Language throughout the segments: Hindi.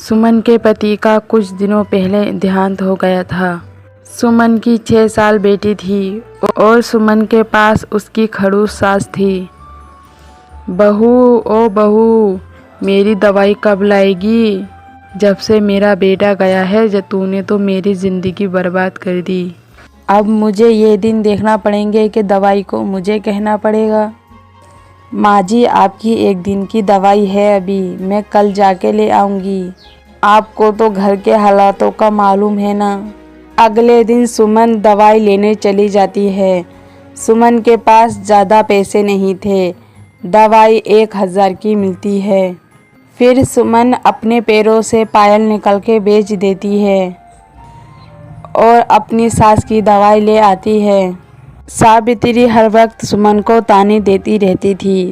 सुमन के पति का कुछ दिनों पहले देहांत हो गया था। सुमन की 6 साल बेटी थी और सुमन के पास उसकी खड़ूस सास थी। बहू ओ बहू, मेरी दवाई कब लाएगी? जब से मेरा बेटा गया है जब तूने तो मेरी ज़िंदगी बर्बाद कर दी। अब मुझे ये दिन देखना पड़ेंगे कि दवाई को मुझे कहना पड़ेगा। माँ जी, आपकी एक दिन की दवाई है, अभी मैं कल जाके ले आऊँगी। आपको तो घर के हालातों का मालूम है ना। अगले दिन सुमन दवाई लेने चली जाती है। सुमन के पास ज़्यादा पैसे नहीं थे, दवाई 1000 की मिलती है। फिर सुमन अपने पैरों से पायल निकल के बेच देती है और अपनी सास की दवाई ले आती है। सावित्री हर वक्त सुमन को ताने देती रहती थी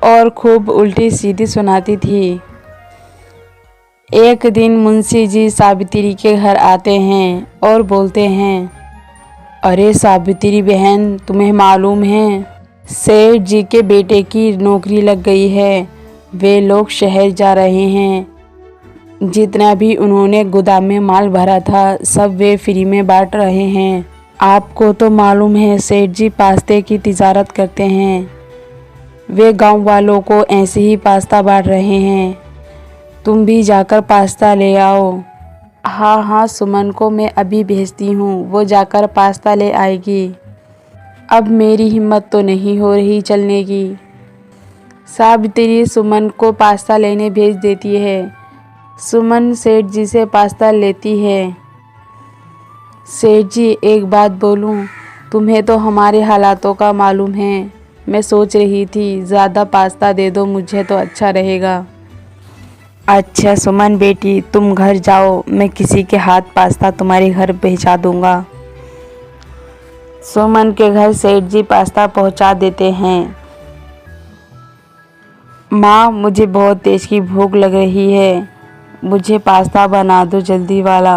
और खूब उल्टी सीधी सुनाती थी। एक दिन मुंशी जी सावित्री के घर आते हैं और बोलते हैं, अरे सावित्री बहन, तुम्हें मालूम है सेठ जी के बेटे की नौकरी लग गई है। वे लोग शहर जा रहे हैं। जितना भी उन्होंने गोदाम में माल भरा था सब वे फ्री में बांट रहे हैं। आपको तो मालूम है सेठ जी पास्ते की तिजारत करते हैं। वे गांव वालों को ऐसे ही पास्ता बांट रहे हैं। तुम भी जाकर पास्ता ले आओ। हाँ हाँ, सुमन को मैं अभी भेजती हूँ, वो जाकर पास्ता ले आएगी। अब मेरी हिम्मत तो नहीं हो रही चलने की। सावित्री सुमन को पास्ता लेने भेज देती है। सुमन सेठ जी से पास्ता लेती है। सेठ जी, एक बात बोलूं, तुम्हें तो हमारे हालातों का मालूम है। मैं सोच रही थी ज़्यादा पास्ता दे दो, मुझे तो अच्छा रहेगा। अच्छा सुमन बेटी, तुम घर जाओ, मैं किसी के हाथ पास्ता तुम्हारे घर पहुंचा दूंगा। सुमन के घर सेठ जी पास्ता पहुंचा देते हैं। माँ, मुझे बहुत तेज की भूख लग रही है, मुझे पास्ता बना दो जल्दी वाला।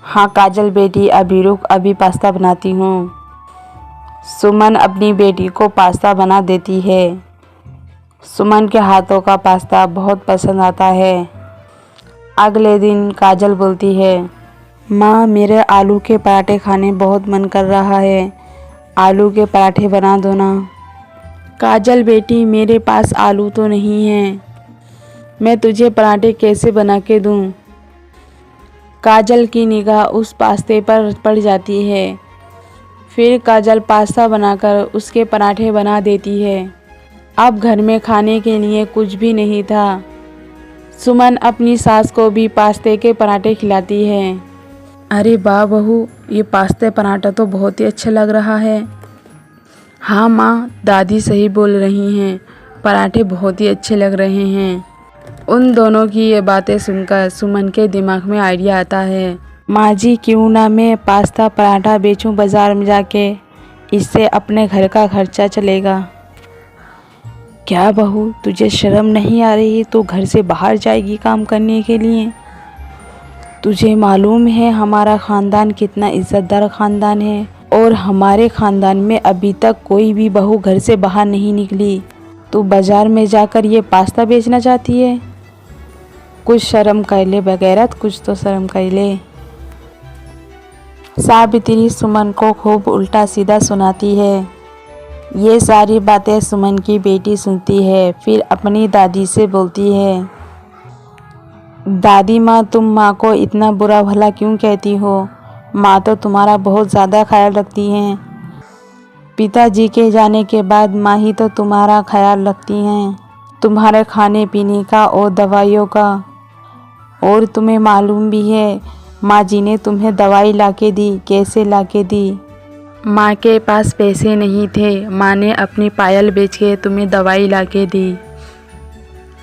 हाँ काजल बेटी, अभी रुक, अभी पास्ता बनाती हूँ। सुमन अपनी बेटी को पास्ता बना देती है। सुमन के हाथों का पास्ता बहुत पसंद आता है। अगले दिन काजल बोलती है, माँ, मेरे आलू के पराठे खाने बहुत मन कर रहा है, आलू के पराठे बना दो ना। काजल बेटी, मेरे पास आलू तो नहीं है, मैं तुझे पराठे कैसे बना के दूँ? काजल की निगाह उस पास्ते पर पड़ जाती है। फिर काजल पास्ता बनाकर उसके पराठे बना देती है। अब घर में खाने के लिए कुछ भी नहीं था। सुमन अपनी सास को भी पास्ते के पराठे खिलाती है। अरे वाह बहू, ये पास्ते पराठा तो बहुत ही अच्छा लग रहा है। हाँ माँ, दादी सही बोल रही हैं, पराठे बहुत ही अच्छे लग रहे हैं। उन दोनों की ये बातें सुनकर सुमन के दिमाग में आइडिया आता है, माँ जी, क्यों ना मैं पास्ता पराठा बेचूं बाज़ार में जाके, इससे अपने घर का खर्चा चलेगा। क्या बहू, तुझे शर्म नहीं आ रही? तो घर से बाहर जाएगी काम करने के लिए? तुझे मालूम है हमारा ख़ानदान कितना इज़्ज़तदार ख़ानदान है और हमारे ख़ानदान में अभी तक कोई भी बहू घर से बाहर नहीं निकली। तू बाज़ार में जाकर ये पास्ता बेचना चाहती है? कुछ शर्म कर ले बगैरत, कुछ तो शर्म कर ले। सावित्री सुमन को खूब उल्टा सीधा सुनाती है। ये सारी बातें सुमन की बेटी सुनती है। फिर अपनी दादी से बोलती है, दादी माँ, तुम माँ को इतना बुरा भला क्यों कहती हो? माँ तो तुम्हारा बहुत ज़्यादा ख्याल रखती हैं। पिताजी के जाने के बाद माँ ही तो तुम्हारा ख्याल रखती हैं, तुम्हारे खाने पीने का और दवाइयों का। और तुम्हें मालूम भी है माँ जी ने तुम्हें दवाई लाके दी, कैसे लाके दी? माँ के पास पैसे नहीं थे, माँ ने अपनी पायल बेच के तुम्हें दवाई लाके दी।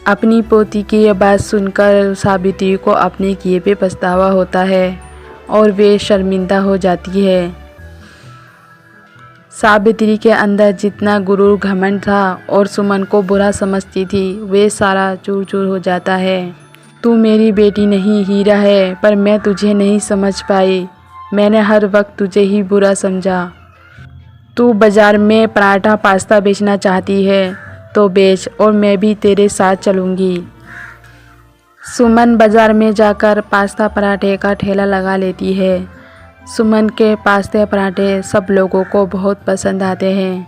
अपनी पोती की यह बात सुनकर सावित्री को अपने किए पे पछतावा होता है और वे शर्मिंदा हो जाती है। सावित्री के अंदर जितना गुरूर घमंड था और सुमन को बुरा समझती थी, वे सारा चूर चूर हो जाता है। तू मेरी बेटी नहीं, हीरा है, पर मैं तुझे नहीं समझ पाई। मैंने हर वक्त तुझे ही बुरा समझा। तू बाज़ार में पराठा पास्ता बेचना चाहती है तो बेच, और मैं भी तेरे साथ चलूँगी। सुमन बाज़ार में जाकर पास्ता पराठे का ठेला लगा लेती है। सुमन के पास्ता पराठे सब लोगों को बहुत पसंद आते हैं।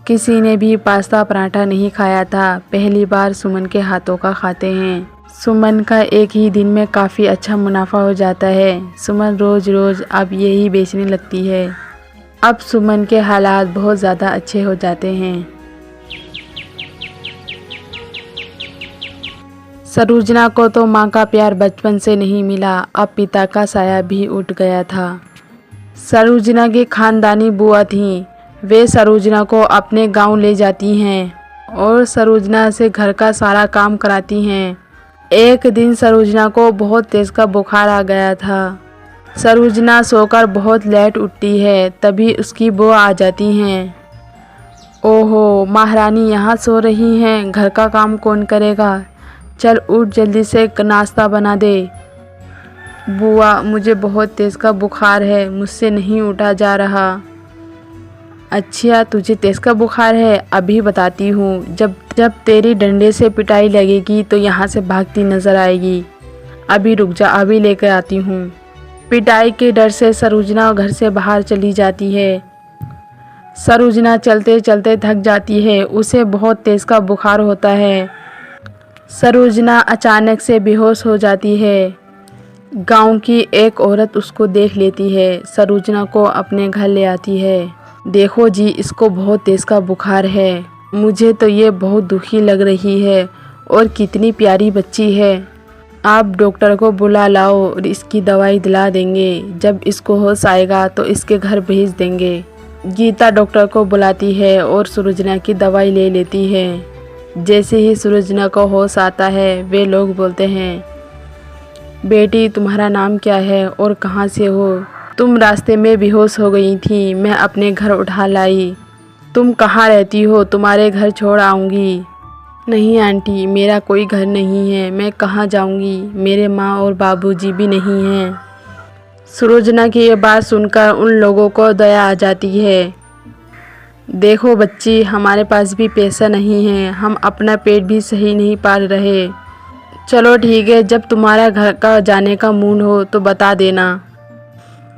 किसी ने भी पास्ता पराठा नहीं खाया था, पहली बार सुमन के हाथों का खाते हैं। सुमन का एक ही दिन में काफ़ी अच्छा मुनाफा हो जाता है। सुमन रोज़ रोज़ अब यही बेचने लगती है। अब सुमन के हालात बहुत ज़्यादा अच्छे हो जाते हैं। सरोजना को तो माँ का प्यार बचपन से नहीं मिला, अब पिता का साया भी उठ गया था। सरोजना की खानदानी बुआ थीं, वे सरोजना को अपने गांव ले जाती हैं और सरोजना से घर का सारा काम कराती हैं। एक दिन सरोजना को बहुत तेज़ का बुखार आ गया था। सरोजना सोकर बहुत लेट उठती है, तभी उसकी बुआ आ जाती हैं। ओहो, महारानी यहाँ सो रही हैं, घर का काम कौन करेगा? चल उठ, जल्दी से नाश्ता बना दे। बुआ, मुझे बहुत तेज़ का बुखार है, मुझसे नहीं उठा जा रहा। अच्छा, तुझे तेज़ का बुखार है? अभी बताती हूँ। जब तेरी डंडे से पिटाई लगेगी तो यहाँ से भागती नज़र आएगी। अभी रुक जा, अभी लेकर आती हूँ। पिटाई के डर से सरोजना घर से बाहर चली जाती है। सरोजना चलते चलते थक जाती है, उसे बहुत तेज़ का बुखार होता है। सरोजना अचानक से बेहोश हो जाती है। गांव की एक औरत उसको देख लेती है, सरोजना को अपने घर ले आती है। देखो जी, इसको बहुत तेज़ का बुखार है, मुझे तो ये बहुत दुखी लग रही है और कितनी प्यारी बच्ची है। आप डॉक्टर को बुला लाओ और इसकी दवाई दिला देंगे। जब इसको होश आएगा तो इसके घर भेज देंगे। गीता डॉक्टर को बुलाती है और सरोजना की दवाई ले लेती है। जैसे ही सरोजना को होश आता है, वे लोग बोलते हैं, बेटी तुम्हारा नाम क्या है और कहाँ से हो? तुम रास्ते में बेहोश हो गई थी, मैं अपने घर उठा लाई। तुम कहाँ रहती हो? तुम्हारे घर छोड़ आऊँगी। नहीं आंटी, मेरा कोई घर नहीं है, मैं कहाँ जाऊँगी? मेरे माँ और बाबूजी भी नहीं हैं। सरोजना की ये बात सुनकर उन लोगों को दया आ जाती है। देखो बच्ची, हमारे पास भी पैसा नहीं है, हम अपना पेट भी सही नहीं पाल रहे। चलो ठीक है, जब तुम्हारा घर का जाने का मूड हो तो बता देना।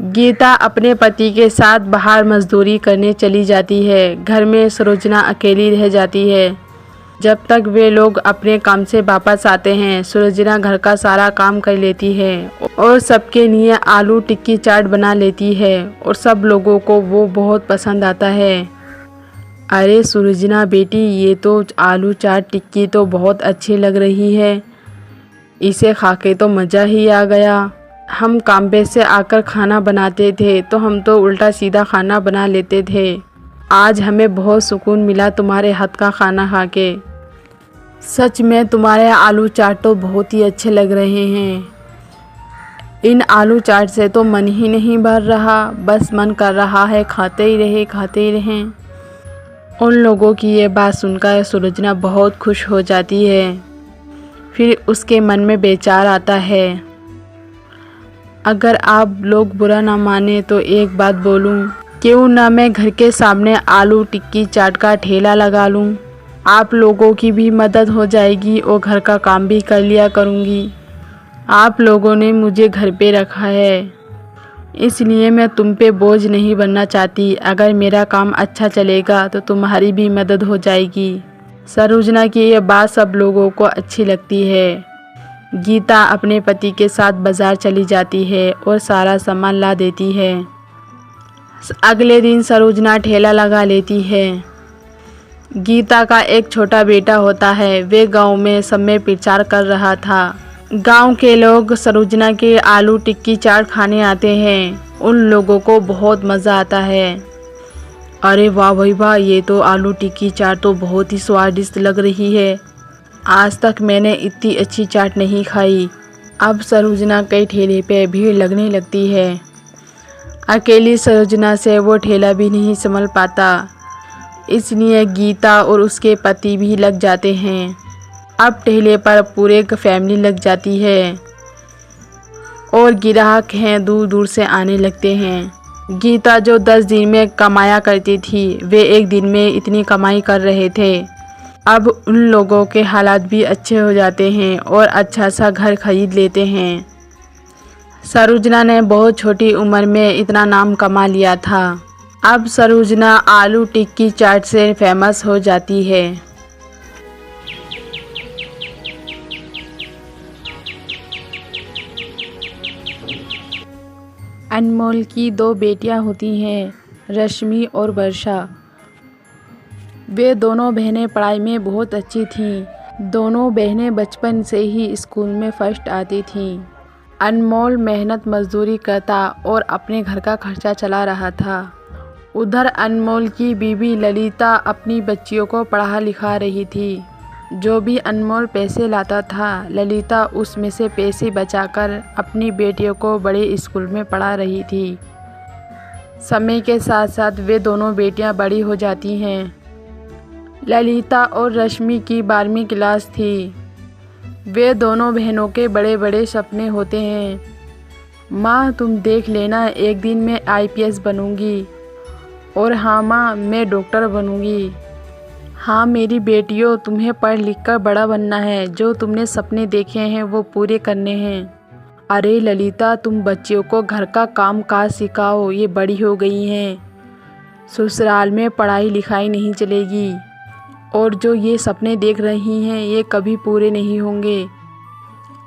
गीता अपने पति के साथ बाहर मजदूरी करने चली जाती है। घर में सरोजना अकेली रह जाती है। जब तक वे लोग अपने काम से वापस आते हैं, सरोजना घर का सारा काम कर लेती है और सबके लिए आलू टिक्की चाट बना लेती है और सब लोगों को वो बहुत पसंद आता है। अरे सरोजना बेटी, ये तो आलू चाट टिक्की तो बहुत अच्छी लग रही है, इसे खा के तो मज़ा ही आ गया। हम काम पे से आकर खाना बनाते थे तो हम तो उल्टा सीधा खाना बना लेते थे। आज हमें बहुत सुकून मिला तुम्हारे हाथ का खाना खा के। सच में तुम्हारे आलू चाट तो बहुत ही अच्छे लग रहे हैं। इन आलू चाट से तो मन ही नहीं भर रहा, बस मन कर रहा है खाते ही रहे, खाते ही रहें। उन लोगों की ये बात सुनकर सरोजना बहुत खुश हो जाती है। फिर उसके मन में विचार आता है, अगर आप लोग बुरा ना माने तो एक बात बोलूं, क्यों ना मैं घर के सामने आलू टिक्की चाट का ठेला लगा लूं। आप लोगों की भी मदद हो जाएगी और घर का काम भी कर लिया करूंगी। आप लोगों ने मुझे घर पे रखा है, इसलिए मैं तुम पे बोझ नहीं बनना चाहती। अगर मेरा काम अच्छा चलेगा तो तुम्हारी भी मदद हो जाएगी। सरोजना की ये बात सब लोगों को अच्छी लगती है। गीता अपने पति के साथ बाज़ार चली जाती है और सारा सामान ला देती है। अगले दिन सरोजना ठेला लगा लेती है। गीता का एक छोटा बेटा होता है, वे गांव में सब में प्रचार कर रहा था। गांव के लोग सरोजना के आलू टिक्की चाट खाने आते हैं। उन लोगों को बहुत मज़ा आता है। अरे वाह भाई वाह, ये तो आलू टिक्की चाट तो बहुत ही स्वादिष्ट लग रही है, आज तक मैंने इतनी अच्छी चाट नहीं खाई। अब सरोजना के ठेले पे भीड़ लगने लगती है। अकेली सरोजना से वो ठेला भी नहीं संभल पाता, इसलिए गीता और उसके पति भी लग जाते हैं। अब ठेले पर पूरे फैमिली लग जाती है और ग्राहक हैं दूर दूर से आने लगते हैं। गीता जो 10 दिन में कमाया करती थी, वे एक दिन में इतनी कमाई कर रहे थे। अब उन लोगों के हालात भी अच्छे हो जाते हैं और अच्छा सा घर खरीद लेते हैं। सरोजना ने बहुत छोटी उम्र में इतना नाम कमा लिया था। अब सरोजना आलू टिक्की चाट से फेमस हो जाती है। अनमोल की 2 बेटियां होती हैं, रश्मि और वर्षा। वे दोनों बहनें पढ़ाई में बहुत अच्छी थीं। दोनों बहनें बचपन से ही स्कूल में फर्स्ट आती थीं। अनमोल मेहनत मजदूरी करता और अपने घर का खर्चा चला रहा था। उधर अनमोल की बीवी ललिता अपनी बच्चियों को पढ़ा लिखा रही थी। जो भी अनमोल पैसे लाता था, ललिता उसमें से पैसे बचाकर अपनी बेटियों को बड़े स्कूल में पढ़ा रही थी। समय के साथ साथ वे दोनों बेटियां बड़ी हो जाती हैं। ललिता और रश्मि की 12वीं क्लास थी। वे दोनों बहनों के बड़े बड़े सपने होते हैं। माँ, तुम देख लेना, एक दिन मैं IPS बनूंगी। और हाँ माँ, मैं डॉक्टर बनूंगी। हाँ मेरी बेटियों, तुम्हें पढ़ लिख कर बड़ा बनना है। जो तुमने सपने देखे हैं वो पूरे करने हैं। अरे ललिता, तुम बच्चियों को घर का काम काज सिखाओ, ये बड़ी हो गई हैं। ससुराल में पढ़ाई लिखाई नहीं चलेगी और जो ये सपने देख रही हैं ये कभी पूरे नहीं होंगे।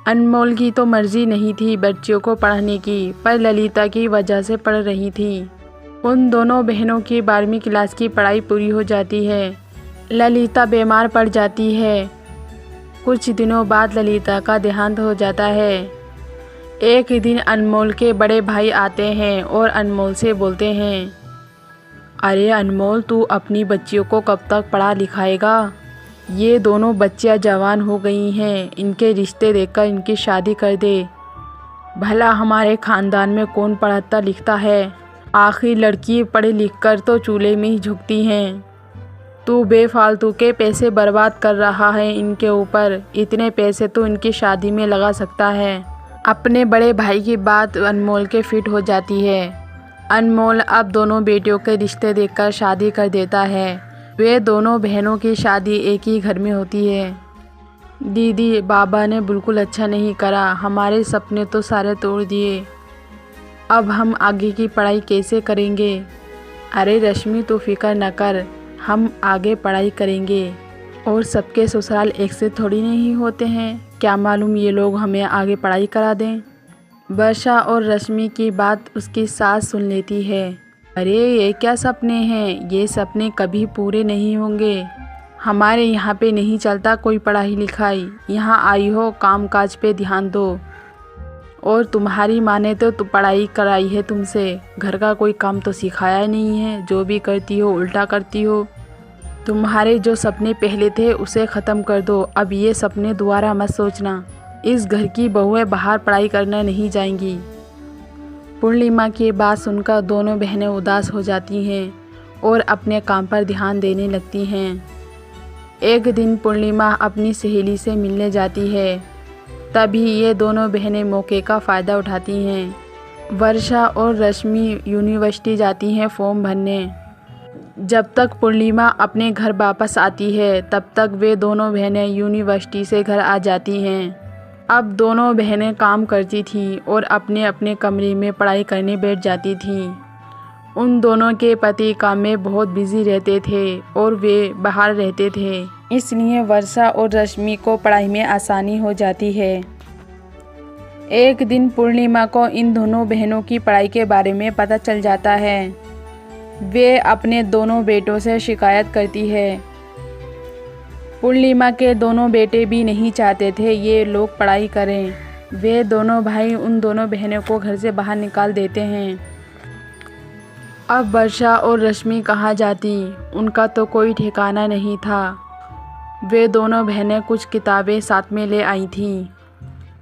अनमोल की तो मर्जी नहीं थी बच्चियों को पढ़ाने की, पर ललिता की वजह से पढ़ रही थी। उन दोनों बहनों की 12वीं क्लास की पढ़ाई पूरी हो जाती है। ललिता बीमार पड़ जाती है। कुछ दिनों बाद ललिता का देहांत हो जाता है। एक दिन अनमोल के बड़े भाई आते हैं और अनमोल से बोलते हैं, अरे अनमोल, तू अपनी बच्चियों को कब तक पढ़ा लिखाएगा? ये दोनों बच्चियां जवान हो गई हैं, इनके रिश्ते देखकर इनकी शादी कर दे। भला हमारे ख़ानदान में कौन पढ़ता लिखता है? आखिर लड़की पढ़ लिख कर तो चूल्हे में ही झुकती हैं। तू बेफालतू के पैसे बर्बाद कर रहा है इनके ऊपर। इतने पैसे तो इनकी शादी में लगा सकता है। अपने बड़े भाई की बात अनमोल के फिट हो जाती है। अनमोल अब दोनों बेटियों के रिश्ते देखकर शादी कर देता है। वे दोनों बहनों की शादी एक ही घर में होती है। दीदी, बाबा ने बिल्कुल अच्छा नहीं करा, हमारे सपने तो सारे तोड़ दिए। अब हम आगे की पढ़ाई कैसे करेंगे? अरे रश्मि, तू फिक्र न कर, हम आगे पढ़ाई करेंगे। और सबके ससुराल एक से थोड़ी नहीं होते हैं, क्या मालूम ये लोग हमें आगे पढ़ाई करा दें। वर्षा और रश्मि की बात उसकी सास सुन लेती है। अरे ये क्या सपने हैं? ये सपने कभी पूरे नहीं होंगे। हमारे यहाँ पे नहीं चलता कोई पढ़ाई लिखाई। यहाँ आई हो, काम काज पे ध्यान दो। और तुम्हारी माँ ने तो पढ़ाई कराई है तुमसे, घर का कोई काम तो सिखाया नहीं है। जो भी करती हो उल्टा करती हो। तुम्हारे जो सपने पहले थे उसे ख़त्म कर दो। अब ये सपने दोबारा मत सोचना। इस घर की बहुएं बाहर पढ़ाई करने नहीं जाएंगी। पूर्णिमा की बात सुनकर दोनों बहनें उदास हो जाती हैं और अपने काम पर ध्यान देने लगती हैं। एक दिन पूर्णिमा अपनी सहेली से मिलने जाती है। तभी ये दोनों बहनें मौके का फ़ायदा उठाती हैं। वर्षा और रश्मि यूनिवर्सिटी जाती हैं फॉर्म भरने। जब तक पूर्णिमा अपने घर वापस आती है तब तक वे दोनों बहनें यूनिवर्सिटी से घर आ जाती हैं। अब दोनों बहनें काम करती थीं और अपने अपने कमरे में पढ़ाई करने बैठ जाती थीं। उन दोनों के पति काम में बहुत बिजी रहते थे और वे बाहर रहते थे, इसलिए वर्षा और रश्मि को पढ़ाई में आसानी हो जाती है। एक दिन पूर्णिमा को इन दोनों बहनों की पढ़ाई के बारे में पता चल जाता है। वे अपने दोनों बेटों से शिकायत करती है। पूर्णिमा के दोनों बेटे भी नहीं चाहते थे ये लोग पढ़ाई करें। वे दोनों भाई उन दोनों बहनों को घर से बाहर निकाल देते हैं। अब वर्षा और रश्मि कहाँ जाती, उनका तो कोई ठिकाना नहीं था। वे दोनों बहनें कुछ किताबें साथ में ले आई थीं।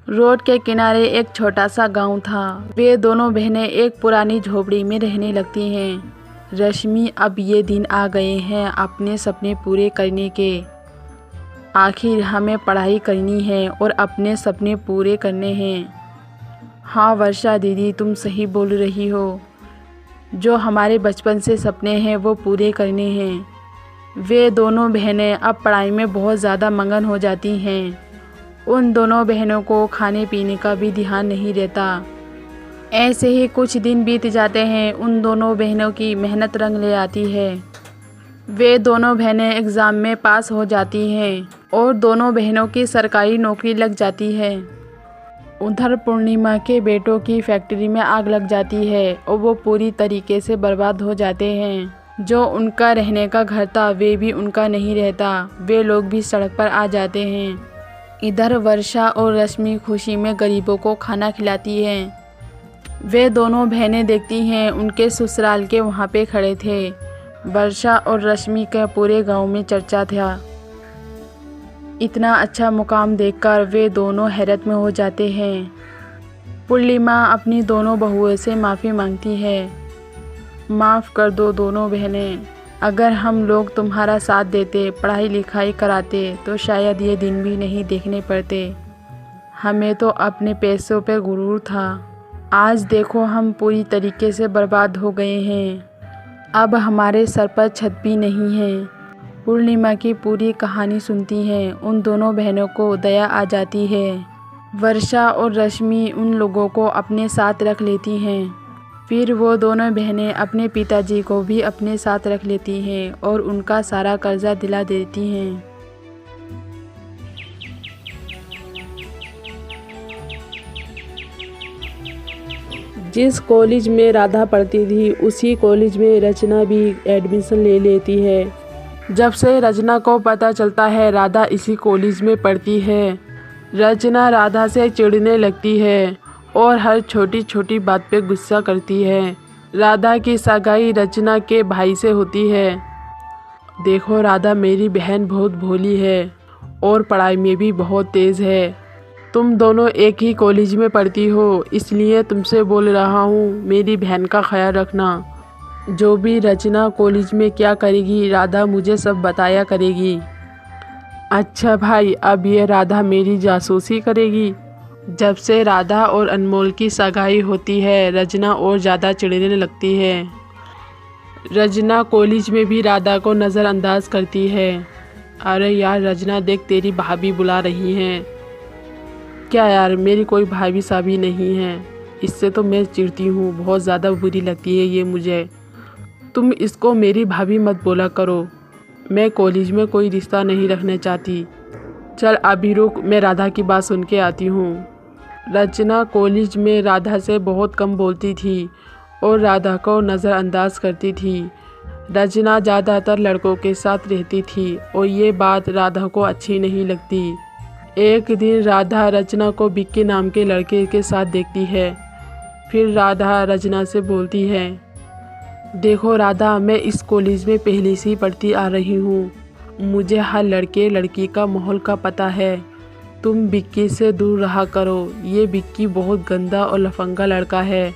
रोड के किनारे एक छोटा सा गांव था। वे दोनों बहनें एक पुरानी झोपड़ी में रहने लगती हैं। रश्मि, अब ये दिन आ गए हैं अपने सपने पूरे करने के। आखिर हमें पढ़ाई करनी है और अपने सपने पूरे करने हैं। हाँ वर्षा दीदी, तुम सही बोल रही हो। जो हमारे बचपन से सपने हैं वो पूरे करने हैं। वे दोनों बहनें अब पढ़ाई में बहुत ज़्यादा मगन हो जाती हैं। उन दोनों बहनों को खाने पीने का भी ध्यान नहीं रहता। ऐसे ही कुछ दिन बीत जाते हैं। उन दोनों बहनों की मेहनत रंग ले आती है। वे दोनों बहनें एग्ज़ाम में पास हो जाती हैं और दोनों बहनों की सरकारी नौकरी लग जाती है। उधर पूर्णिमा के बेटों की फैक्ट्री में आग लग जाती है और वो पूरी तरीके से बर्बाद हो जाते हैं। जो उनका रहने का घर था वे भी उनका नहीं रहता। वे लोग भी सड़क पर आ जाते हैं। इधर वर्षा और रश्मि खुशी में गरीबों को खाना खिलाती हैं। वे दोनों बहनें देखती हैं उनके ससुराल के वहाँ पे खड़े थे। वर्षा और रश्मि का पूरे गांव में चर्चा था। इतना अच्छा मुकाम देखकर वे दोनों हैरत में हो जाते हैं। पूर्णिमा अपनी दोनों बहुओं से माफ़ी मांगती है। माफ़ कर दो दोनों बहनें, अगर हम लोग तुम्हारा साथ देते, पढ़ाई लिखाई कराते तो शायद ये दिन भी नहीं देखने पड़ते। हमें तो अपने पैसों पे गुरूर था। आज देखो हम पूरी तरीके से बर्बाद हो गए हैं। अब हमारे सर पर छत भी नहीं है। पूर्णिमा की पूरी कहानी सुनती हैं। उन दोनों बहनों को दया आ जाती है। वर्षा और रश्मि उन लोगों को अपने साथ रख लेती हैं। फिर वो दोनों बहनें अपने पिताजी को भी अपने साथ रख लेती हैं और उनका सारा कर्जा दिला देती हैं। जिस कॉलेज में राधा पढ़ती थी उसी कॉलेज में रचना भी एडमिशन ले लेती है। जब से रचना को पता चलता है राधा इसी कॉलेज में पढ़ती है, रचना राधा से चिढ़ने लगती है और हर छोटी छोटी बात पे गुस्सा करती है। राधा की सगाई रचना के भाई से होती है। देखो राधा, मेरी बहन बहुत भोली है और पढ़ाई में भी बहुत तेज़ है। तुम दोनों एक ही कॉलेज में पढ़ती हो, इसलिए तुमसे बोल रहा हूँ, मेरी बहन का ख्याल रखना। जो भी रचना कॉलेज में क्या करेगी राधा मुझे सब बताया करेगी। अच्छा भाई, अब ये राधा मेरी जासूसी करेगी। जब से राधा और अनमोल की सगाई होती है रचना और ज़्यादा चिढ़ने लगती है। रचना कॉलेज में भी राधा को नज़रअंदाज करती है। अरे यार रचना देख, तेरी भाभी बुला रही हैं। क्या यार, मेरी कोई भाभी साभी नहीं है। इससे तो मैं चिढ़ती हूँ, बहुत ज़्यादा बुरी लगती है ये मुझे। तुम इसको मेरी भाभी मत बोला करो। मैं कॉलेज में कोई रिश्ता नहीं रखना चाहती। चल अभी रुक, मैं राधा की बात सुन के आती हूँ। रचना कॉलेज में राधा से बहुत कम बोलती थी और राधा को नज़रअंदाज करती थी। रचना ज़्यादातर लड़कों के साथ रहती थी और ये बात राधा को अच्छी नहीं लगती। एक दिन राधा रचना को बिक्की नाम के लड़के के साथ देखती है। फिर राधा रचना से बोलती है, देखो राधा, मैं इस कॉलेज में पहले से ही पढ़ती आ रही हूँ। मुझे हर लड़के लड़की का माहौल का पता है। तुम बिक्की से दूर रहा करो। ये बिक्की बहुत गंदा और लफंगा लड़का है।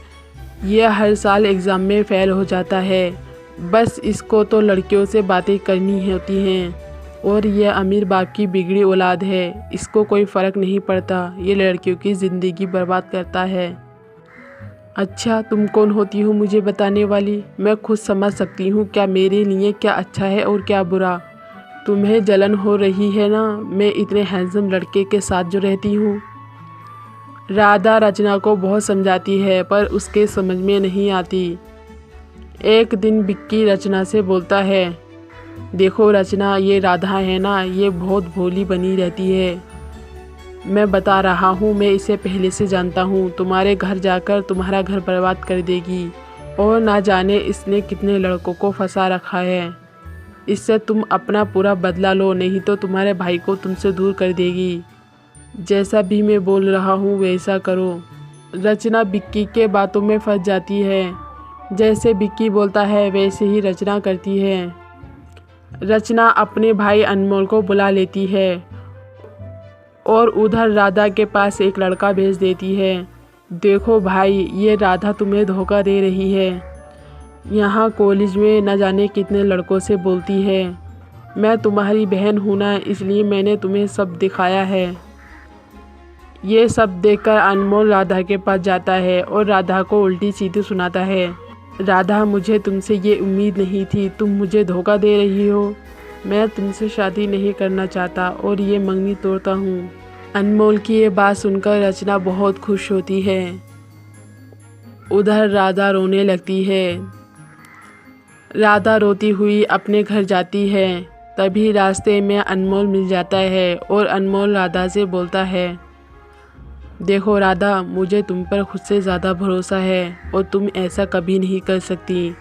यह हर साल एग्ज़ाम में फ़ेल हो जाता है। बस इसको तो लड़कियों से बातें करनी होती हैं और यह अमीर बाप की बिगड़ी औलाद है। इसको कोई फ़र्क नहीं पड़ता। ये लड़कियों की ज़िंदगी बर्बाद करता है। अच्छा, तुम कौन होती हो मुझे बताने वाली? मैं खुद समझ सकती हूँ क्या मेरे लिए क्या अच्छा है और क्या बुरा। तुम्हें जलन हो रही है ना, मैं इतने हैंडसम लड़के के साथ जो रहती हूँ। राधा रचना को बहुत समझाती है पर उसके समझ में नहीं आती। एक दिन बिक्की रचना से बोलता है, देखो रचना, ये राधा है ना, ये बहुत भोली बनी रहती है। मैं बता रहा हूँ, मैं इसे पहले से जानता हूँ। तुम्हारे घर जाकर तुम्हारा घर बर्बाद कर देगी और ना जाने इसने कितने लड़कों को फंसा रखा है। इससे तुम अपना पूरा बदला लो, नहीं तो तुम्हारे भाई को तुमसे दूर कर देगी। जैसा भी मैं बोल रहा हूँ वैसा करो। रचना बिक्की के बातों में फंस जाती है। जैसे बिक्की बोलता है वैसे ही रचना करती है। रचना अपने भाई अनमोल को बुला लेती है और उधर राधा के पास एक लड़का भेज देती है। देखो भाई, ये राधा तुम्हें धोखा दे रही है। यहाँ कॉलेज में न जाने कितने लड़कों से बोलती है। मैं तुम्हारी बहन हूँ ना, इसलिए मैंने तुम्हें सब दिखाया है। ये सब देखकर अनमोल राधा के पास जाता है और राधा को उल्टी सीधी सुनाता है। राधा, मुझे तुमसे ये उम्मीद नहीं थी। तुम मुझे धोखा दे रही हो। मैं तुमसे शादी नहीं करना चाहता और ये मंगनी तोड़ता हूँ। अनमोल की ये बात सुनकर रचना बहुत खुश होती है। उधर राधा रोने लगती है। राधा रोती हुई अपने घर जाती है। तभी रास्ते में अनमोल मिल जाता है और अनमोल राधा से बोलता है, देखो राधा, मुझे तुम पर खुद से ज़्यादा भरोसा है और तुम ऐसा कभी नहीं कर सकती।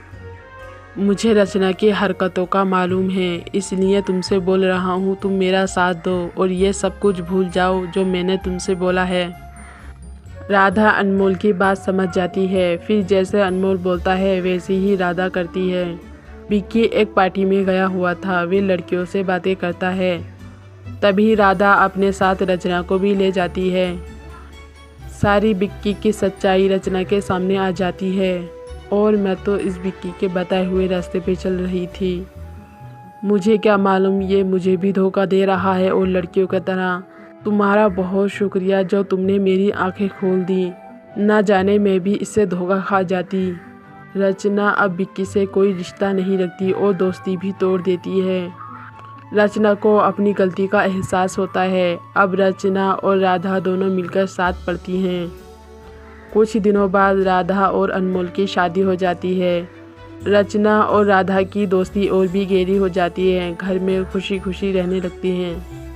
मुझे रचना की हरकतों का मालूम है, इसलिए तुमसे बोल रहा हूँ, तुम मेरा साथ दो और ये सब कुछ भूल जाओ जो मैंने तुमसे बोला है। राधा अनमोल की बात समझ जाती है। फिर जैसे अनमोल बोलता है वैसे ही राधा करती है। विक्की एक पार्टी में गया हुआ था। वे लड़कियों से बातें करता है। तभी राधा अपने साथ रचना को भी ले जाती है। सारी विक्की की सच्चाई रचना के सामने आ जाती है। और मैं तो इस विक्की के बताए हुए रास्ते पे चल रही थी। मुझे क्या मालूम ये मुझे भी धोखा दे रहा है और लड़कियों की तरह। तुम्हारा बहुत शुक्रिया जो तुमने मेरी आंखें खोल दी। ना जाने मैं भी इससे धोखा खा जाती। रचना अब विक्की से कोई रिश्ता नहीं रखती और दोस्ती भी तोड़ देती है। रचना को अपनी गलती का एहसास होता है। अब रचना और राधा दोनों मिलकर साथ पढ़ती हैं। कुछ दिनों बाद राधा और अनमोल की शादी हो जाती है। रचना और राधा की दोस्ती और भी गहरी हो जाती है। घर में खुशी खुशी रहने लगती हैं।